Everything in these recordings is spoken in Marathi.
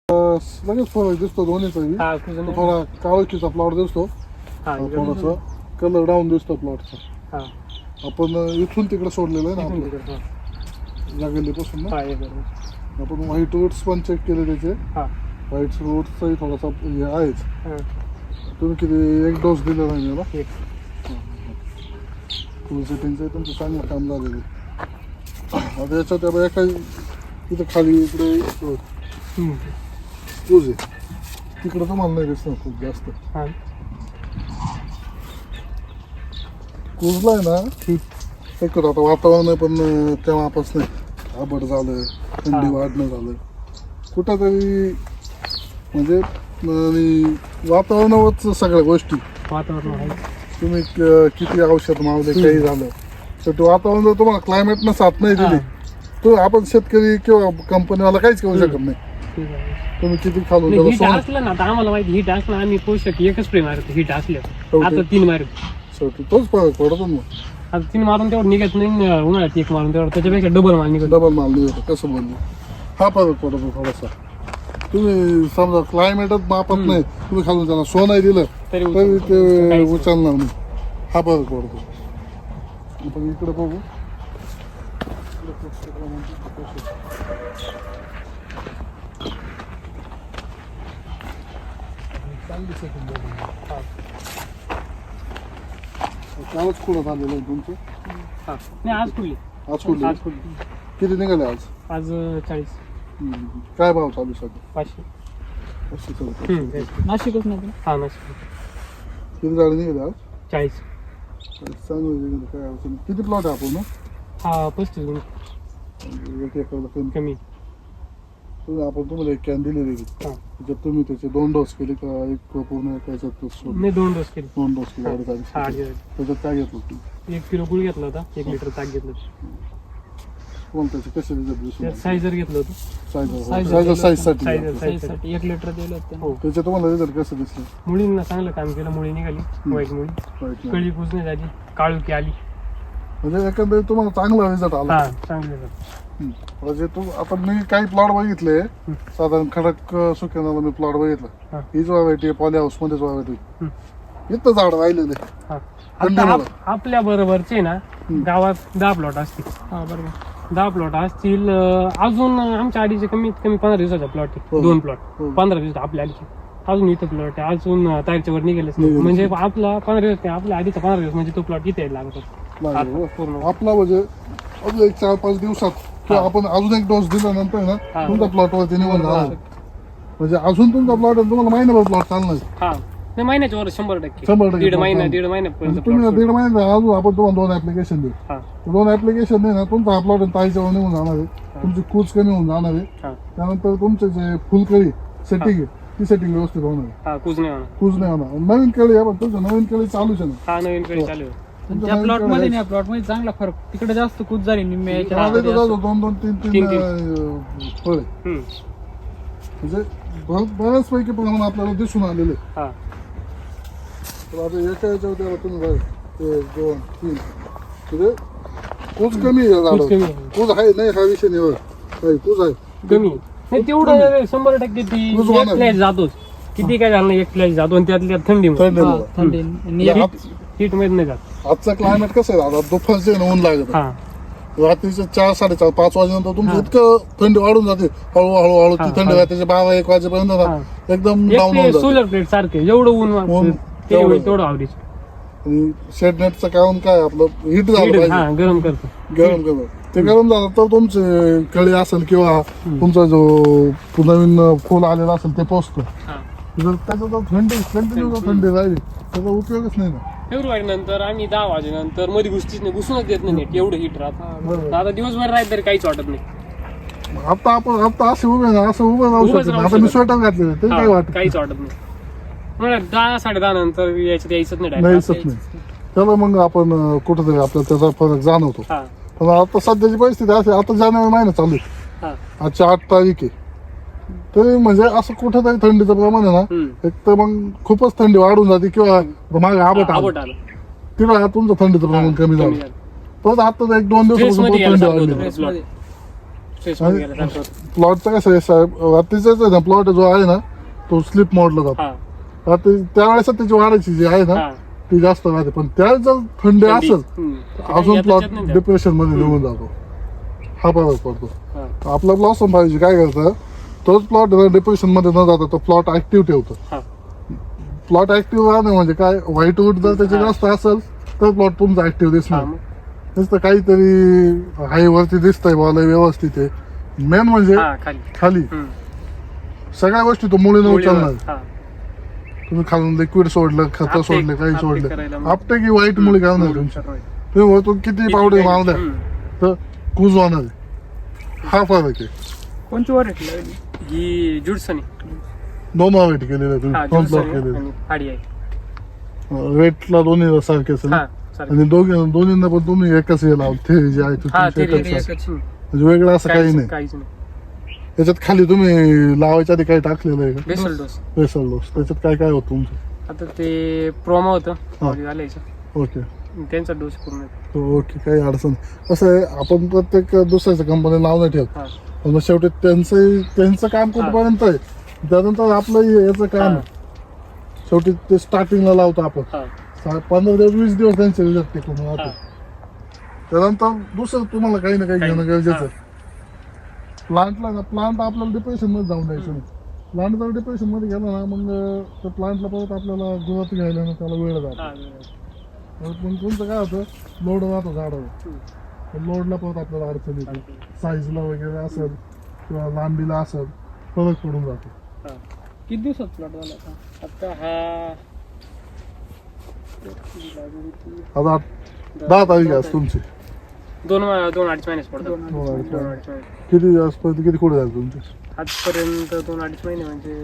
लगेच फरक दिसतो दोन्हीचाही. थोडा काळोखीचा प्लॉट दिसतो, थोडासा कलर डाऊन दिसतो प्लॉटचा. आपण इथून तिकडे सोडलेलं आहे ना या गल्लीपासून ना. आपण व्हाईट रूट्स पण चेक केले त्याचे. व्हाईट रूट्सचाही थोडासा हे आहेच. तुम्ही किती एक डोस दिलेला आहे मला. फुल सेटिंगचं तुमचं चांगलं काम झालेलं आहे. आता याच्यात एका इथं खाली इकडे तुझे तिकडं तर मला नाही दिसणार खूप जास्त. कुजलाय ना एक आता वातावरण पण तेव्हापासून आबट झालं, थंडी वाढणं झालं कुठंतरी, म्हणजे वातावरणावरच सगळ्या गोष्टी. तुम्ही किती औषध मावले काही झालं तर ते वातावरण जर तुम्हाला क्लायमेटनं साथ नाही दिली तर आपण शेतकरी किंवा कंपनीवाला काहीच करू शकत नाही. तुम्ही किती खालून असलं ना, आता आम्हाला माहिती हिट असलं आम्ही पोषक एकच स्प्रे मारतो. हिट असलं आता 3 मारतो, शेवटी तोच फरक पडतो. मग आता 3 मारून तेवढं निघत नाही, उन्हाळ्यात 1 मारून तेवढं, त्याच्यापेक्षा डबल माल निघत. डबल माल निघतो. कसं बोललो हा फरक पडतो थोडासा. तुम्ही समजा क्लायमेटच मापत नाही, तुम्ही खालून त्यांना सो नाही दिलं तरी ते उचलणार नाही. हा फरक पडतो. आपण इकडे बघू. कालच खुडत आलेलं आहे तुमचं. नाही, आज खुलली. आज खुडली. किती निघाले आज? आज 40. काय भाव चालू सध्या? 500. नाशिकच नाही. नाशिक. किती गाडी निघाले आज? 40. चांगलं. काय अडचण. किती प्लॉट आहे आपण? 35 एक एकरला कमी. आपण तुम्हाला एक कॅन दिलेली त्याच्यात तुम्ही त्याचे 2 डोस केले का एक पूर्ण त्याच्यात? नाही, 2 डोस केले. 2 डोस केले. त्याच्यात काय घेतलं तू? 1 किलो गुळ घेतला होता, 1 लिटर ताक घेतलं. कोण त्याचे कसे रिझल्ट? सायझर घेतलं होतं. साईजसाठी 1 लिटर दिलं होतं. त्याचे तुम्हाला रिझल्ट कसं दिसलं? मुळींना चांगलं काम केलं. मुळी निघाली, वाईट मुळी, कळी कुजणे झाली, काळुकी आली. म्हणजे एकंदरीत तुम्हाला चांगला रिझल्ट आला. चांगले. म्हणजे आता मी काही प्लॉट बघितले, साधारण खडक सुक्यानाला मी प्लॉट बघितला. हीच व्हरायटी पॉली हाऊस मध्येच व्हरायटी. इथं झाड राहिलेले आपल्या बरोबरचे ना गावात 10 प्लॉट असतील. बरोबर 10 प्लॉट असतील. अजून आमच्या आडीचे कमीत कमी 15 दिवसाचा प्लॉट आहे. 2 प्लॉट 15 दिवस आपल्या आडीचे. अजून इथं प्लॉट आहे, अजून तारच्या वर निघेलच नाही. म्हणजे आपला 15 दिवस नाही, आपल्या आधीचा 15 दिवस म्हणजे तो प्लॉट इथे लागत आपला. म्हणजे अजून एक 4-5 दिवसात आपण अजून एक डोस दिल्यानंतर ना तुमच्या प्लॉटवरती निवडून जाणार. म्हणजे अजून तुमचा प्लॉट तुम्हाला महिन्याभर प्लॉट चालणार. महिन्याच्या वर 100%. दीड महिन्यापर्यंत तुम्ही 1.5 महिन्यात अजून आपण तुम्हाला 2 ऍप्लिकेशन देऊ. 2 ऍप्लिकेशन दे ना, तुमचा हा प्लॉट ताईच्यावर निघून जाणार आहे. तुमची कूच कमी होऊन जाणार आहे. त्यानंतर तुमचे जे फुलकळी सेटिंग आहे ती सेटिंग व्यवस्थित होणार आहे. कूज नाही होणार. नवीन केळी आहे पण तुमचं नवीन केळी चालूच आहे ना. नवीन केळी चालू आहे. त्या प्लॉट मध्ये नाही, प्लॉट मध्ये चांगला फरक. तिकडे जास्त कूच झाली निम्म्याच्या. 2-3 फळे म्हणजे बऱ्याच पैकी प्रमाण आपल्याला दिसून आलेले. तर आता एका याच्यावर तुम्ही 1, 2, 3 म्हणजे कूच कमी आहे. कूच आहे नाही हा विषय नाही. कूच आहे कमी. तेवढं 100% ती जातोच. किती काय झालं, 1 फ्लॅश जातो. आणि त्यातल्या थंडी हीट मध्ये नाही जात. आजचं क्लायमेट कसं आहे दादा, दुपारचे ऊन लागत. रात्रीचे 4, 4:30, 5 वाजेनंतर तुमचं इतकं थंडी वाढून जाते. हळूहळू ती थंडी राहते 12-1 वाजेपर्यंत एकदम डाऊन होऊन जाते. सोलर प्लेट सारखे जेवढं ऊन तेवढं आवडीच. आणि शेड नेटचं कारण काय आपलं हीट झालं पाहिजे. गरम करतो. ते गरम झालं तर तुमचे कळी असेल किंवा तुमचा जो नवीन फुल आलेला असेल ते पोचतो. जर त्याचा थंडी कंटिन्यू थंडी राहिली त्याचा उपयोगच नाही ना. फेब्रुवारी नंतर आम्ही 10 वाजेनंतर मध्ये घुसूनच देत नाही. एवढं हीट राहत. आता दिवसभर राहत तरी काहीच वाटत नाही. आता असे उभे ना, असं उभं राहू शकतो. आता मी स्वेटर घातलेलं तरी काही वाटत काहीच वाटत नाही. 10-10:30 नंतर यायचं नाही. त्याला मग आपण कुठेतरी आपल्याला त्याचा फरक जाणवतो. पण आता सध्याची परिस्थिती असे, आता जानेवारी महिना चालू आहे, आजची 8 तारीख आहे. तरी म्हणजे असं कुठेतरी थंडीचं प्रमाण आहे ना, एक तर मग खूपच थंडी वाढून जाते किंवा मागे आबट आलं तिला तुमचं थंडीचं प्रमाण कमी झालं. परत आता 1-2 दिवसापासून थंडी वाढली. Stress मध्ये गेल्यासारखं होतं. प्लॉटचं कसं आहे साहेब, रात्रीचाच आहे ना प्लॉट जो आहे ना तो स्लिप मोडला जातो. हा रात्री त्यावेळेस त्याची वाढायची जी आहे ना हा ती जास्त राहते, पण त्यावेळेस जर थंडी असेल अजून याच्यात प्लॉट नाही जात. डिप्रेशन मध्ये निघून जातो. हा फरक पडतो. हा. आपला ब्लॉसम पाहिजे काय करतं, तोच प्लॉट डिप्रेशन मध्ये न जाता तो प्लॉट ऍक्टिव्ह ठेवतो. हा. प्लॉट ऍक्टिव्ह राहणं म्हणजे काय, व्हाईट वूड जर त्याचे जास्त असेल तर प्लॉट तुमचा ऍक्टिव्ह हा, दिसणार. मग. नुसतं काहीतरी हाईवरती दिसतंय बॉल व्यवस्थित आहे, मेन म्हणजे हा, खाली खाली हम्म. सगळ्या गोष्टी तो मुळीनं मुळीवर. उचलणार. हा. तुम्ही खालून लिक्विड सोडलं, खतं आपटे- सोडले, काही आपटे सोडले, करायला मग. आपटे की व्हाईट मुळी काय नाही तुमची. तुम्ही वरतून किती पावडर मारल्या तर कुज होणार आहे. हा फरक आहे. कोणची व्हरायटी लागली? ही जुडसनी. दोन व्हरायटी केलेल्या हा, तुम्ही, दोन प्लॉट जुडसनी केलेले. आणि हाडी आहे. रेटला दोन्ही सारखे असेल ना? हा, चालेल. आणि दोन्हींना पण तुम्ही एकच हे लावलं, ते जे आहे ते हा, तुमच्या ते एकच आहे. एकच. म्हणजे वेगळं असं काही नाही. काहीच नाही. त्याच्यात खाली तुम्ही लावायच्या आधी काही टाकलेलं आहे का? Basal dose. Basal dose. त्याच्यात काय काय होतं तुमचं? आता ते प्रोमो होतं हा. घालायचं, ओके त्यांचा डोस पूर्ण आहे. ओके, काही अडचण नाही. कसं आहे, आपण प्रत्येक दुसऱ्याच्या कंपनी नाव नाही ठेवत, हा. पण मग शेवटी त्यांचं काम कुठपर्यंत आहे त्यानंतर आपलं याचं काम हा. आहे. शेवटी ते स्टार्टिंगला लावतो आपण, हा. 15 दिवस 20 दिवस त्यांचे रिझल्ट टिकून राहतो. हा. त्यानंतर दुसरं तुम्हाला काही ना काही काही घेणं नाही. गरजेचं आहे. प्लांटला ना, प्लांट आपल्याला डिप्रेशन मध्ये जाऊन द्यायचं नाही. प्लांट जर डिप्रेशन मध्ये गेला ना, मग त्या प्लांटला परत आपल्याला ग्रोथ घ्यायला ना त्याला वेळ जातो. हा. मग तुमचं काय होतं, लोड राहतो झाडावर, लोडला परत आपल्याला अडचण येते. साईजला वगैरे असेल किंवा लांबीला असेल फरक पडून जातो. हा. किती दिवसात प्लॉट झाला आता? आता हा आता 10 तारीख आहे आज तुमची. दोन अडीच महिन्याच पडतात. दोन दोन अडीच दोन महिने. अडीच महिने किती आजपर्यंत किती कुठे झाले तुमचे? आजपर्यंत 2-2.5 महिने म्हणजे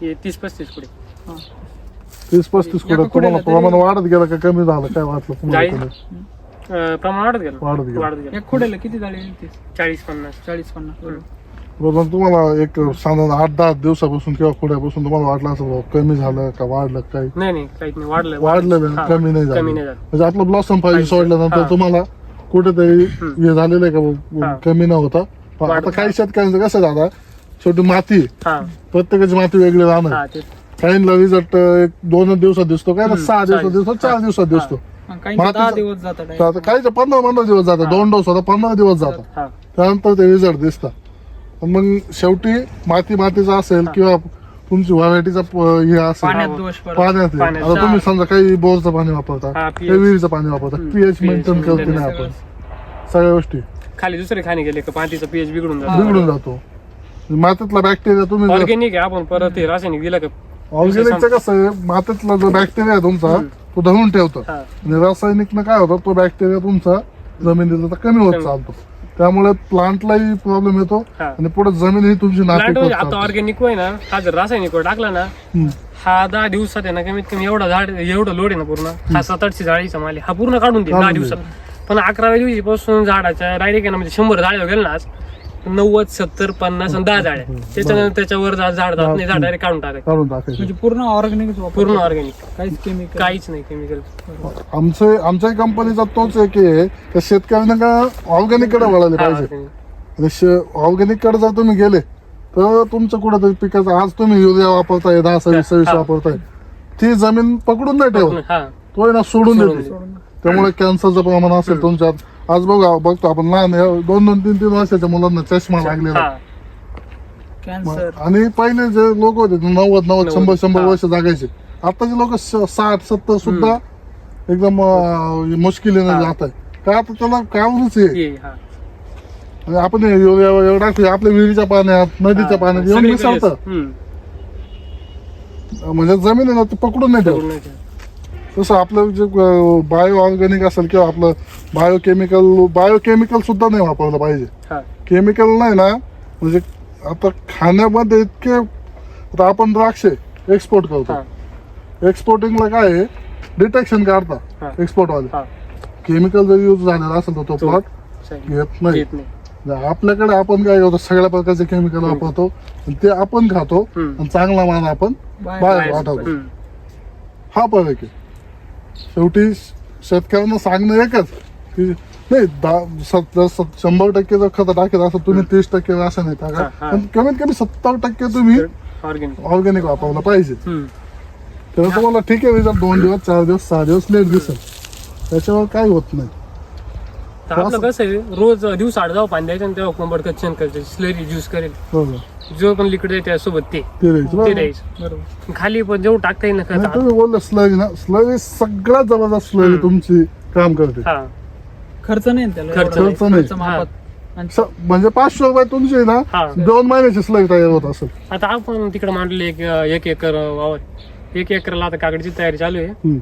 हे 30-35 पुढे. 30-35 एका कुठे कुड्याला तुम्हाला प्रमाण वाढत गेलं का कमी झालं, काय वाटलं तुम्हाला? जाळी- त्याला? प्रमाण वाढत गेलं. वाढत गेलं. वाढत गेलं. एक खोड्याला किती जाळी येते? 40-50. 40-50. मग तुम्हाला एक साधारण 8-10 दिवसापासून किंवा पुढ्यापासून तुम्हाला वाटलं असं बाबा कमी झालं का वाढलं काही? नाही काहीच नाही, वाढलं. वाढलेलं हा. नाही, कमी नाही झालं. कमी नाही झालं. म्हणजे आपलं ब्लॉसम पाहिजे पाहिजे. सोडल्यानंतर हा. तुम्हाला कुठेतरी हे झालेलं आहे का बाबा, हा. कमी न होता. पण वाढ- आता काही शेतकऱ्यांचं कसं झालं, शेवटी माती आहे. हा. प्रत्येकाची माती वेगळी राहणार. हा, ते काहींना रिझल्ट 1-2 दिवसात दिसतो, काय ना 6 दिवसात 6 दिसतो, 4 दिवसात दिसतो. काही मातीचं- 10 दिवस जातात तर आता काहीच 15 दिवस जातात, हा. 2 डोस होता 15 दिवस जातात, हा. त्यानंतर ते रिझल्ट दिसतात. पण मग शेवटी मातीचा असेल हा. किंवा तुमची व्हरायटीचा हे असेल पाण्यात दोष पडतो. पाण्यात आहे. पाण्यात. आता तुम्ही समजा काही बोरचं पाणी वापरता, हा, काही pH. विहिरीचं पाणी वापरता, हम्म. पीएच pH मेंटेन करते maintain नाही आपण, सगळ्या गोष्टी खाली दुसरे खाणे गेले का पाण्याचा पीएच बिघडून जातो. बिघडून जातो. मातीतला बॅक्टेरिया तुम्ही ऑर्गॅनिक आहे, आपण परत हे रासायनिक दिलं का? ऑर्गॅनिकचं कसं आहे, मातीतला जो बॅक्टेरिया आहे तुमचा हम्म. तो धरून ठेवतो, हा. आणि रासायनिकनं काय होतं, तो बॅक्टेरिया तुमचा जमिनीचा कमी होत चालतो. त्यामुळे प्लांटलाही प्रॉब्लेम येतो हा. आणि पुढे जमीन ही तुमची प्लांट नापीक म्हणजे होत आता चालते. ऑर्गॅनिक होय ना, हा जर रासायनिक वर टाकला ना, हम्म. हा 10 दिवसात आहे ना कमीत कमी एवढा झाड एवढं लोड आहे ना पूर्ण, हा 700-800 झाडीचा माल आहे. हा पूर्ण काढून दे 10 काढून दिवसात. पण 11व्या दिवशी पासून झाडाच्या डायरेक्ट आहे ना, म्हणजे 100 झाड गेलं ना आज 90, 70, 50 आणि 10 झाड आहे. त्याच्यानंतर त्याच्यावर झाड जात नाही, झाड डायरेक्ट काढून टाकायचं. काढून टाकायचं. म्हणजे पूर्ण ऑर्गॅनिक पूर्ण ऑर्गॅनिक, काहीच केमिकल काहीच नाही केमिकल. आमच्याही कंपनीचा तोच एक आहे की शेतकऱ्यांना का ऑर्गॅनिक कडे वळाले पाहिजे. आणि ऑर्गॅनिक कडे जर तुम्ही गेले तर तुमचं कुठं पिकाचं, आज तुम्ही युरिया वापरताय 10-26 हा. वापरताय, ती जमीन पकडून नाही ठेवत, हा. तो आहे ना सोडून सोडून देते. त्यामुळे कॅन्सरचं प्रमाण असेल तुमच्यात, आज बघतो आपण लहान 2-3 वर्षाच्या मुलांना चष्मा लागलेला. हा. कॅन्सर. आणि पहिले जे लोक होते 90, 100 हा. वर्ष जगायचे, आताचे लोक 60-70 सुद्धा एकदम मुश्किलीने हा. जात आहे. काय आता त्याला कारणच आहे. ये, हा. आणि आपण युरिया वगैरे टाकतो आपल्या विहिरीच्या पाण्यात, नदीच्या पाण्यात येऊन सगळीकडे मिसळतं. हम्म. म्हणजे जमीन आहे ना ती पकडून नाही ठेवत. पकडून नाही ठेवत. तसं आपलं जे बायो ऑर्गॅनिक असेल किंवा आपलं बायोकेमिकल सुद्धा नाही वापरलं पाहिजे. हा. केमिकल नाही ना, म्हणजे आता खाण्यामध्ये इतके, आता आपण द्राक्षे एक्सपोर्ट करतो, हा. एक्सपोर्टिंगला काय आहे, डिटेक्शन काढता हा. एक्सपोर्ट वाले. हा. केमिकल जर यूज झालेला असेल तर तो प्लॉट सही. घेत नाही. येत नाही. आपल्याकडे आपण काय करतो, सगळ्या प्रकारचे केमिकल वापरतो आणि ते आपण खातो हम्म. आणि चांगला माल आपण बाहेर बाहेर पाठवतो. हम्म. हा फरक आहे. शेवटी शेतकऱ्यांना सांगणं एकच की नाही 100% जर खत टाकेल असं तुम्ही 30% असं नाही टाका, हा. पण कमीत कमी 70% तुम्ही ऑर्गॅनिक ऑर्गॅनिक वापरलं पाहिजे. तेव्हा तुम्हाला ठीक आहे रिझल्ट 2 दिवस 4 दिवस 6 दिवस लेट दिसेल, त्याच्यावर काही होत नाही. तर आपलं कसं आहे, रोज दिवसाआड जाऊ पाणी द्यायचं आणि तेव्हा कोंबड कच्चन करायचं, स्लरी ज्यूस करेल, बरोबर जो पण लिक्विड आहे त्यासोबत ते द्यायचं ते बरोबर. द्यायचं. बरोबर. खाली पण जेवढं टाकता येईल ना नाही, खत तुम्ही बोलले स्लरी ना, स्लरी सगळ्यात जबरदस्त स्लरी तुमची काम करते. हा खर्च नाही ना त्याला खर्च एवढा. खर्च नाही. खर्च मापात. आणि म्हणजे 500 रुपये तुमची ना हा 2 महिन्याची स्लरी तयार होत असेल. आता आपण तिकडे मांडले एक एकर वावर, 1 एकरला आता काकडीची तयारी चालू आहे. हम्म,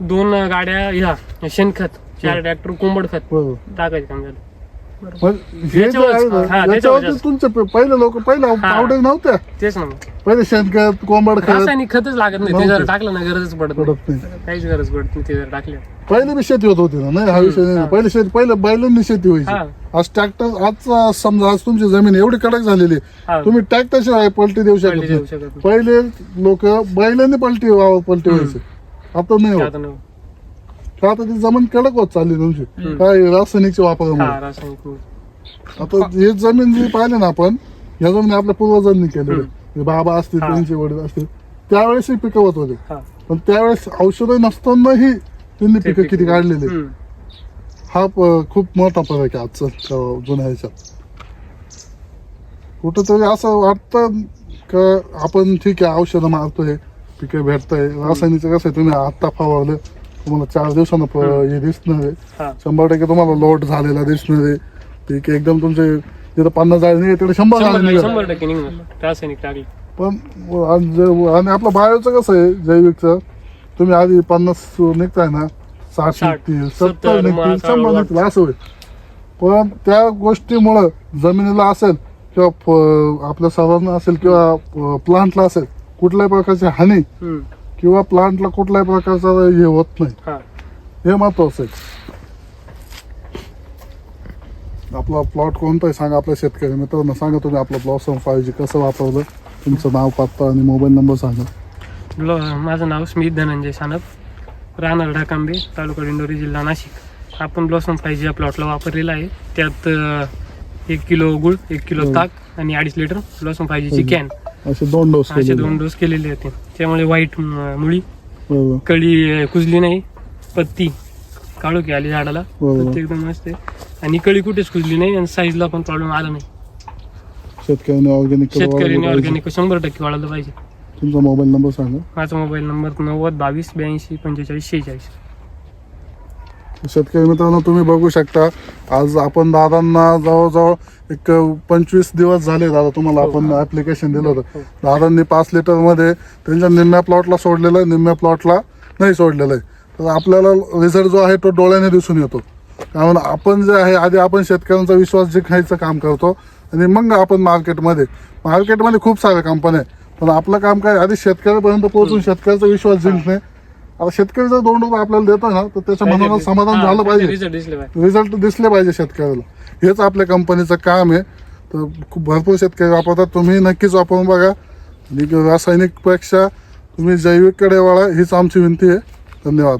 2 गाड्या ह्या शेणखत, 4 ट्रॅक्टर कोंबड खत बरोबर. टाकायचं काम झालं. म्हणजे हे जे याच्यावर- आहे ना, हा, याच्यावरती त्याच्यावर तुमचे पहिले लोक पहिले पावडर नव्हत्या, तेच ना मग. पहिले शेणखत कोंबड खत रासायनिक खतच लागत नाही, ते जर नव्हते. टाकलं ना गरजच पडत नाही, पडत नाही. काहीच गरज पडत नाही ते जर टाकले. पहिले बी शेती होत होती ना, नाही हा विषय नाही. हा. पहिले बैलांनी शेती हा. व्हायची. आज ट्रॅक्टर, आज समजा आज तुमची जमीन एवढी कडक झालेली आहे, हा. तुम्ही ट्रॅक्टर शिवाय पलटी देऊ शकत पलटी देऊ नाही. शकत नाही. पहिले लोक बैलांनी पलटी व्हायचे, आता नाही ते होत. आता नाही. आता ती जमीन कडक होत चालली तुमची, काय रासायनिकच्या वापरामुळे. हा रासायनिक आता हे जमीन जी पाहिली ना आपण, ह्या जमीन आपल्या पूर्वजांनी केलेली, हे बाबा असतील हा. त्यांचे वडील असतील, त्यावेळेसही पिकवत होते. हा. पण त्यावेळेस औषधं नसतानाही त्यांनी ते पिकं किती काढलेली. हम्म. हा खूप मोठा फरक आहे आजचा जुन्या ह्याच्यात. कुठंतरी असं वाटतं का आपण ठीक आहे औषधं मारतोय, पिके भेटतंय. रासायनिकचं कसं आहे, तुम्ही आत्ता फवारलं तुम्हाला 4 दिवसानं हे दिसणार आहे, हा. 100% तुम्हाला लोट झालेला दिसणार आहे. पीक एकदम तुमचे जिथं 50 झाले नाही तिथे 100 झाले निघाले. 100% निघणार रासायनिक टाकली. पण आणि आपलं बायोचं कसं आहे, जैविकचं तुम्ही आधी 50 निघताय ना, 60 60, निघतील, 70 70 निघतील, मग 100 निघतील, असं होईल. पण त्या गोष्टीमुळं जमिनीला असेल किंवा आपल्या सर्वांना असेल किंवा प्लांटला असेल कुठल्याही प्रकारची हानी हम्म. किंवा प्लांटला कुठल्याही प्रकारचा हे होत नाही, हा. हे महत्वाचं आहे. आपला प्लॉट कोणता आहे सांगा आपल्या शेतकरी मित्रांना, सांगा तुम्ही आपलं ब्लॉसम 5G कसं वापरलं, तुमचं नाव, पत्ता आणि मोबाईल नंबर सांगा. माझं नाव स्मित धनंजय सानप, राहणार ढाकांबे, तालुका दिंडोरी, जिल्हा नाशिक. आपण ब्लॉसम 5G या प्लॉटला वापरलेला आहे. त्यात 1 किलो गुळ, 1 किलो ताक आणि 2.5 लिटर ब्लॉसम 5G कॅन असे 2 डोस असे केले. 2 डोस केलेले होते. त्यामुळे व्हाईट मुळी, बरोबर कळी कुजली नाही, पत्ती काळोखी आली झाडाला, बरोबर. पत्ती एकदम मस्त आहे आणि कळी कुठेच कुजली नाही आणि साईजला पण प्रॉब्लेम आला नाही. शेतकऱ्यांनी ऑर्गॅनिक शेतकऱ्यांनी ऑर्गॅनिक 100% वाढवलं पाहिजे. तुमचा मोबाईल नंबर सांगा. माझा मोबाईल नंबर 90 22 82 45 46. शेतकरी मित्रांनो तुम्ही बघू शकता, आज आपण दादांना जवळजवळ एक 25 दिवस झाले दादा तुम्हाला आपण ऍप्लिकेशन दिलं होतं. दादांनी 5 लिटर मध्ये त्यांच्या निम्म्या प्लॉटला सोडलेलं आहे, निम्म्या प्लॉटला नाही सोडलेलं आहे. तर आपल्याला रिझल्ट जो आहे तो डोळ्याने दिसून येतो. कारण आपण जे आहे आधी आपण शेतकऱ्यांचा विश्वास जिंकायचं काम करतो आणि मग आपण मार्केटमध्ये खूप साऱ्या कंपन्या आहे, पण आपलं काम काय आधी शेतकऱ्यापर्यंत पोहोचून शेतकऱ्याचा विश्वास जिंकणे. आता शेतकरी जर 2 रुपये आपल्याला देतो ना तर त्याच्या मनाला समाधान झालं पाहिजे, रिझल्ट दिसले पाहिजे शेतकऱ्याला. हेच आपल्या कंपनीचं काम आहे. तर खूप भरपूर शेतकरी वापरतात, तुम्ही नक्कीच वापरून बघा. आणि रासायनिक पेक्षा तुम्ही जैविककडे वळा हीच आमची विनंती आहे. धन्यवाद.